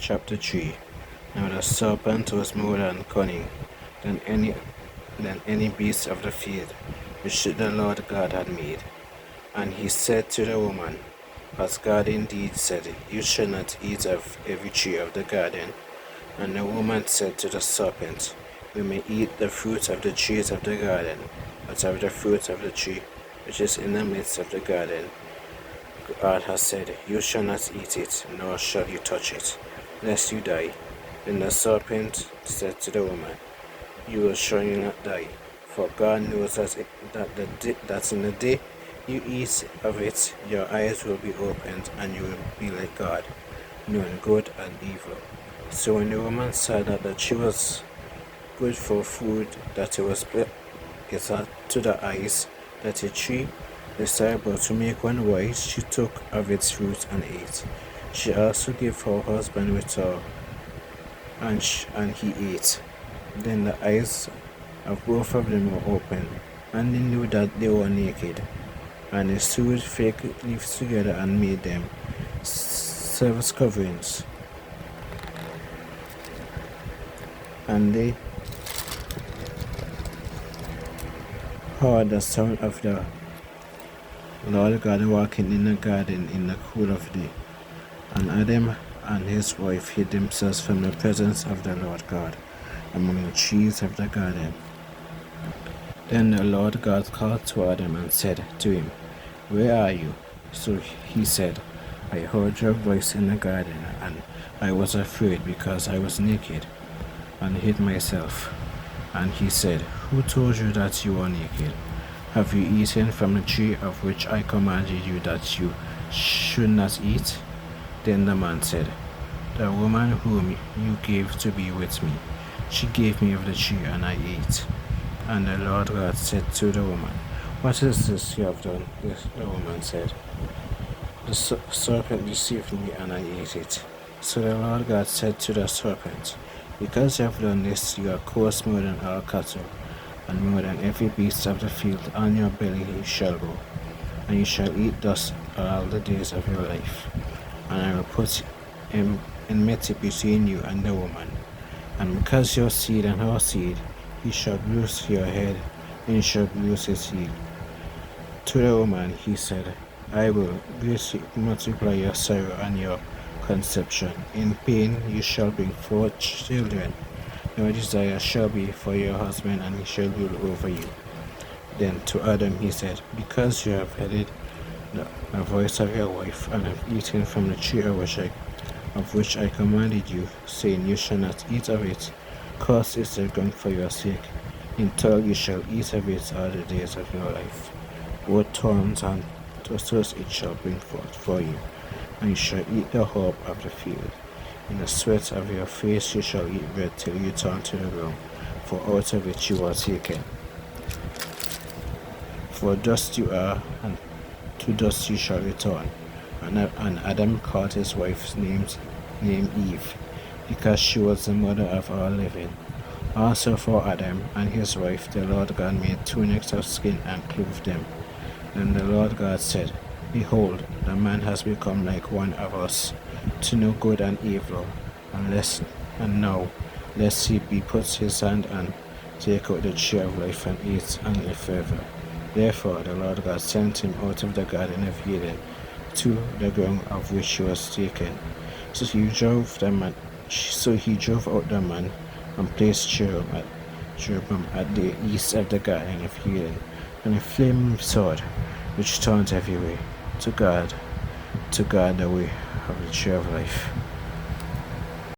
Chapter 3. Now the serpent was more than cunning than any beast of the field which the Lord God had made. And he said to the woman, Has God indeed said, You shall not eat of every tree of the garden? And the woman said to the serpent, We may eat the fruit of the trees of the garden, but of the fruit of the tree which is in the midst of the garden, God has said, You shall not eat it, nor shall you touch it, lest you die. Then the serpent said to the woman, You will surely not die, for God knows that in the day you eat of it, your eyes will be opened, and you will be like God, knowing good and evil. So when the woman saw that the tree was good for food, that it was pleasant to the eyes, that a tree desirable to make one wise, she took of its fruit and ate. She also gave her husband with her, and he ate. Then the eyes of both of them were opened, and they knew that they were naked. And they sewed fig leaves together and made them service coverings. And they heard the sound of the Lord God walking in the garden in the cool of day. And Adam and his wife hid themselves from the presence of the Lord God among the trees of the garden. Then the Lord God called to Adam and said to him, Where are you? So he said, I heard your voice in the garden, and I was afraid because I was naked, and hid myself. And he said, Who told you that you were naked? Have you eaten from the tree of which I commanded you that you should not eat? Then the man said, The woman whom you gave to be with me, she gave me of the tree, and I ate. And the Lord God said to the woman, What is this you have done? The woman said, The serpent deceived me, and I ate it. So the Lord God said to the serpent, Because you have done this, you are cursed more than all cattle, and more than every beast of the field. On your belly you shall go, and you shall eat dust all the days of your life. And I will put enmity between you and the woman, and because your seed and her seed, he shall bruise your head, and you shall bruise his heel. To the woman he said, I will greatly multiply your sorrow and your conception. In pain you shall bring forth children. Your desire shall be for your husband, and he shall rule over you. Then to Adam he said, Because you have heeded the voice of your wife, and have eaten from the tree of which I commanded you, saying, You shall not eat of it, cursed is the ground for your sake. In toil you shall eat of it all the days of your life. Both thorns and thistles it shall bring forth for you, and you shall eat the herb of the field. In the sweat of your face you shall eat bread till you turn to the ground, for out of it you are taken. For dust you are, and to dust you shall return. And Adam called his wife's name Eve, because she was the mother of all living. Also for Adam and his wife the Lord God made tunics of skin and clothed them. And the Lord God said, Behold, the man has become like one of us, to know good and evil. And now, lest he be put his hand and take out the tree of life and eat and live forever. Therefore the Lord God sent him out of the garden of Eden to the ground of which he was taken. So he drove out the man, and placed cherubim at the east of the garden of Eden, and a flaming sword which turned every way to guard the way of the tree of life.